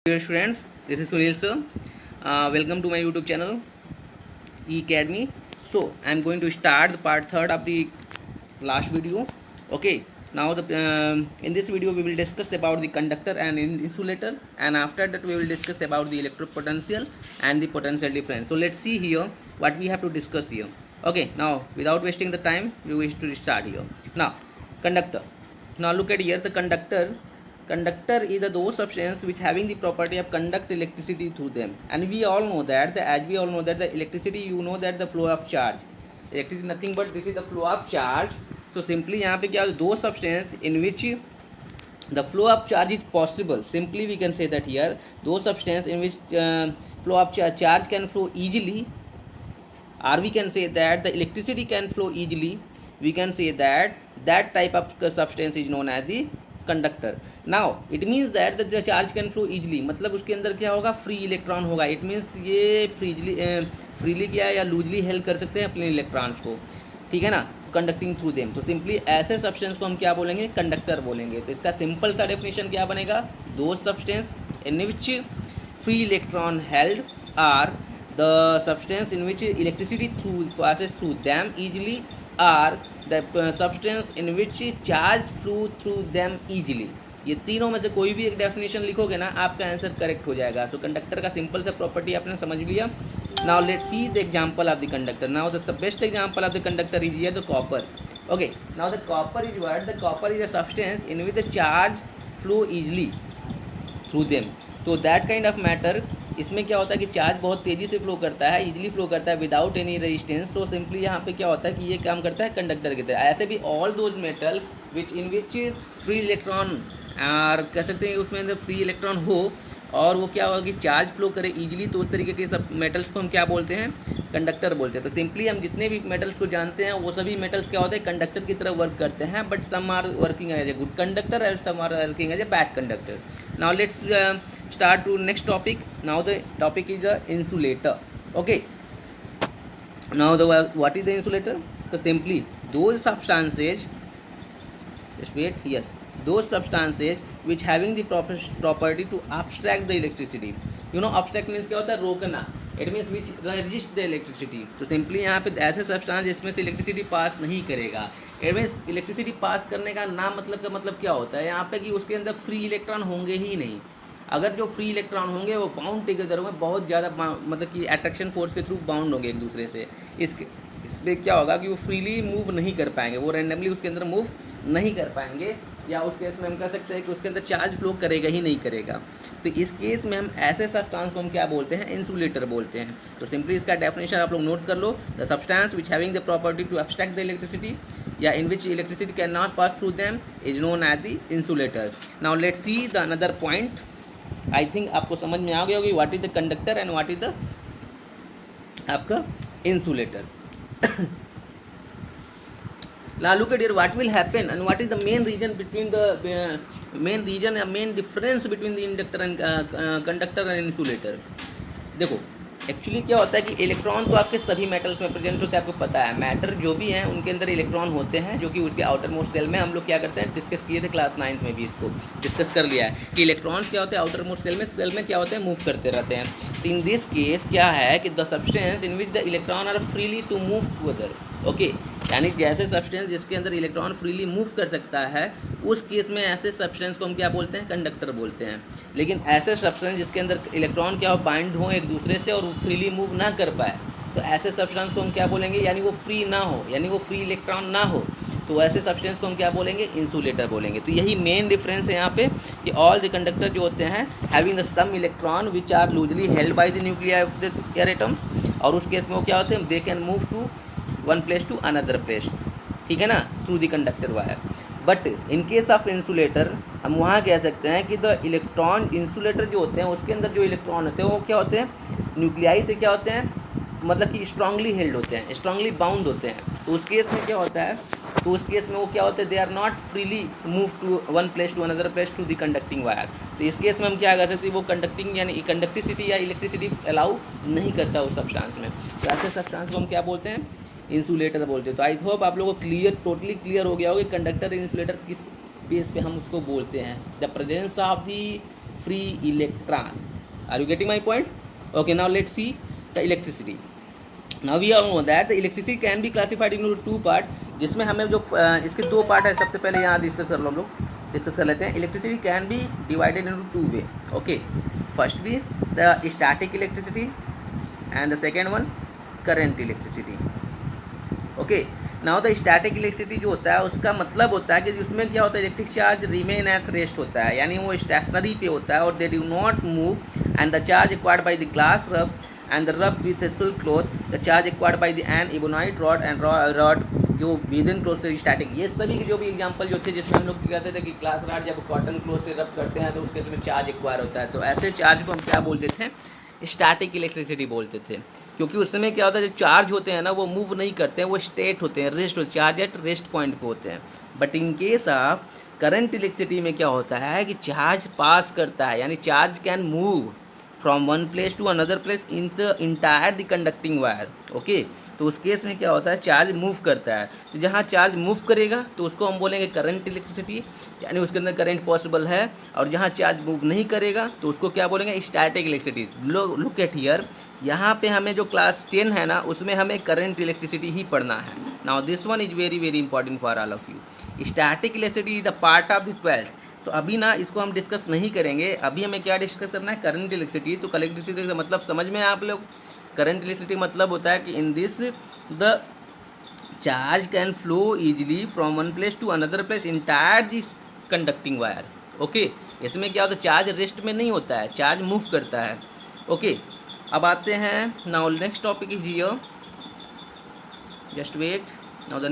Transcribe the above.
Dear students, this is Sunil sir. Welcome to my YouTube channel E Academy. So I am going to start the part third of the last video. Okay. Now in this video we will discuss about the conductor and insulator, and after that we will discuss about the electric potential and the potential difference. So let's see here what we have to discuss here. Okay. Now without wasting the time, we wish to start here. Now conductor. Now look at here the conductor. Conductor is those substance which having the property of conduct electricity through them, and we all know that the electricity, you know that the flow of charge, electricity nothing but this is the flow of charge. So simply यहाँ पे क्या दो substance in which the flow of charge is possible, simply we can say that here those substance in which flow of charge can flow easily, or we can say that the electricity can flow easily. We can say that that type of substance is known as the conductor. Now it means that the charge can flow easily, मतलब उसके अंदर क्या होगा, free electron होगा. It means ये freely क्या या loosely help कर सकते हैं अपने इलेक्ट्रॉन्स को, ठीक है ना, कंडक्टिंग थ्रू देम. तो सिंपली ऐसे सब्सटेंस को हम क्या बोलेंगे, कंडक्टर बोलेंगे. तो इसका सिंपल सा डेफिनेशन क्या बनेगा, the substance in which free electron held are the substance in which electricity passes through them easily, or the substance in which charge flow through them easily. ये तीनों में से कोई भी एक डेफिनेशन लिखोगे ना, आपका आंसर करेक्ट हो जाएगा. सो कंडक्टर का सिंपल सा प्रॉपर्टी आपने समझ लिया. Now let's see the example of the conductor. Now the best example of the conductor is here the copper. Okay, now the copper is what, the copper is a substance in which the charge flow easily through them. तो that kind of matter, इसमें क्या होता है कि charge बहुत तेज़ी से flow करता है, इजीली फ्लो करता है without any resistance. So simply यहाँ पे क्या होता है कि ये काम करता है कंडक्टर की तरह. ऐसे भी all those metal which in which free electron, और कह सकते हैं उसमें अंदर फ्री इलेक्ट्रॉन हो और वो क्या होगा कि चार्ज फ्लो करे इजीली, तो उस तरीके के सब मेटल्स को हम क्या बोलते हैं, कंडक्टर बोलते हैं. तो सिंपली हम जितने भी मेटल्स को जानते हैं वो सभी मेटल्स क्या होते हैं, कंडक्टर की तरह वर्क करते हैं. But some are working as a good conductor and some are working as a bad conductor. Now let's start to next topic. Now the topic is the insulator. Okay, now what is the insulator? So simply those substances, just wait, yes, those substances which having the property to abstract the electricity. You know abstract means क्या होता है, रोकना. It means which resist the electricity. तो simply यहाँ पे ऐसे substance जिसमें से इलेक्ट्रिसिटी पास नहीं करेगा. इट मीन्स इलेक्ट्रिसिटी पास करने का नाम मतलब का मतलब क्या होता है यहाँ पे कि उसके अंदर फ्री इलेक्ट्रॉन होंगे ही नहीं. अगर जो फ्री इलेक्ट्रॉन होंगे वो बाउंड टुगेदर होंगे, बहुत ज़्यादा मतलब कि अट्रैक्शन फोर्स के थ्रू बाउंड होंगे एक दूसरे से. इसमें क्या होगा कि वो फ्रीली मूव नहीं कर पाएंगे, वो रैंडमली उसके अंदर मूव नहीं कर पाएंगे, या उस केस में हम कह सकते हैं कि उसके अंदर चार्ज फ्लो करेगा ही नहीं करेगा. तो इस केस में हम ऐसे सब्सटेंस को हम क्या बोलते हैं, इंसुलेटर बोलते हैं. तो सिंपली इसका डेफिनेशन आप लोग नोट कर लो. The substance which having the property to abstract the electricity या in which electricity can not pass through them is known as the insulator. Now let's see the another point. I think आपको समझ में आ गया होगी what is the conductor and what is the आपका insulator. Now look at here what will happen and what is the main reason between the main difference between the inductor and conductor and insulator. देखो actually क्या होता है कि electron तो आपके सभी metals में प्रेजेंट होते हैं, आपको पता है. मैटर जो भी हैं उनके अंदर इलेक्ट्रॉन होते हैं, जो कि उसके आउटर मोस्ट सेल में हम लोग क्या करते हैं, डिस्कस किए थे क्लास 9th में भी, इसको डिस्कस कर लिया है कि इलेक्ट्रॉन्स क्या होते हैं आउटर मोस्ट सेल में क्या होते हैं, मूव करते रहते हैं. तो इन दिस केस क्या है कि the substance in which the electron are freely to move to other. Okay, यानी जैसे सब्सटेंस जिसके अंदर इलेक्ट्रॉन फ्रीली मूव कर सकता है, उस केस में ऐसे सब्सटेंस को हम क्या बोलते हैं, कंडक्टर बोलते हैं. लेकिन ऐसे सब्सटेंस जिसके अंदर इलेक्ट्रॉन क्या हो, बाइंड हो एक दूसरे से और फ्रीली मूव ना कर पाए, तो ऐसे सब्सटेंस को हम क्या बोलेंगे, यानी वो फ्री ना हो, यानी वो फ्री इलेक्ट्रॉन ना हो, तो ऐसे सब्सटेंस को हम क्या बोलेंगे, इंसुलेटर बोलेंगे. तो यही मेन डिफरेंस है यहाँ पे कि ऑल द कंडक्टर जो होते हैं having the some electron which are loosely held by the nuclei of the air atoms, और उस केस में वो क्या होते हैं, they can move to one place to another place, ठीक है ना, through the conductor wire. But in case of insulator हम वहाँ कह सकते हैं कि द इलेक्ट्रॉन, इंसुलेटर जो होते हैं उसके अंदर जो इलेक्ट्रॉन होते हैं वो क्या होते हैं, न्यूक्लियाई से क्या होते हैं, मतलब कि स्ट्रांगली हेल्ड होते हैं, स्ट्रांगली बाउंड होते हैं. तो उस केस में क्या होता है, तो उस केस में वो क्या होते हैं, they are not freely move to one place to another place to the conducting wire. तो इस केस में हम क्या कर सकते हैं, वो कंडक्टिंग यानी कंडक्टिविटी या इलेक्ट्रिसिटी अलाउ नहीं करता उस सब्सटेंस में. तो ऐसे सब्सटेंस को हम क्या बोलते हैं, इंसुलेटर बोलते हैं. तो आई होप आप लोगों को टोटली क्लियर हो गया होगा कि कंडक्टर इंसुलेटर किस बेस पे हम उसको बोलते हैं. The presence of the free electron. Are you getting my point? Okay, now let's see the electricity. Now we all know that the electricity can be classified into two part, जिसमें हमें जो इसके दो पार्ट है. सबसे पहले यहाँ discuss कर लो, हम लोग डिस्कस कर लेते हैं. Electricity can be divided into two way. Okay, first be the static electricity and the second one current electricity. Okay, now the static electricity जो होता है उसका मतलब होता है कि उसमें क्या होता है, electric charge remain at rest होता है, यानी वो स्टेशनरी पे होता है और they do not move and the charge acquired by the glass रब and the rub with a silk cloth, the charge acquired by the an ebonite rod and rod जो within cloth से static. ये सभी के जो भी example जो थे जिसमें हम लोग कहते थे कि ग्लास रॉड जब कॉटन क्लोथ से रब करते हैं तो उसके इसमें चार्ज एक्वायर होता है, तो ऐसे चार्ज को हम क्या बोलते थे, स्टैटिक इलेक्ट्रिसिटी बोलते थे. क्योंकि उसमें क्या होता है, जो चार्ज होते हैं ना वो मूव नहीं करते हैं, वो स्टेट होते हैं, रेस्ट होते, चार्ज एट रेस्ट पॉइंट पे होते हैं. But in case of current electricity में क्या होता है कि चार्ज पास करता है, यानी charge can move from one place to another place in the entire the conducting wire. Okay, तो उस केस में क्या होता है, चार्ज मूव करता है. तो जहाँ चार्ज मूव करेगा तो उसको हम बोलेंगे करंट इलेक्ट्रिसिटी, यानी उसके अंदर करंट पॉसिबल है. और जहाँ चार्ज मूव नहीं करेगा तो उसको क्या बोलेंगे, static electricity. Look at here, यहाँ पे हमें जो क्लास 10 है ना उसमें हमें करंट इलेक्ट्रिसिटी ही पढ़ना है. Now this one is very very important for all of you. Static electricity is the part of the 12th. तो अभी ना इसको हम डिस्कस नहीं करेंगे. अभी हमें क्या डिस्कस करना है, करंट इलेक्ट्रिसिटी. तो करंट इलेक्ट्रिसिटी का मतलब समझ में आप लोग, करंट इलेक्ट्रिसिटी मतलब होता है कि in this the charge can flow easily from one place to another place entire this conducting wire. Okay, इसमें क्या होता है, चार्ज रेस्ट में नहीं होता है, चार्ज मूव करता है. ओके, अब आते हैं, now next topic is here, just wait. Now the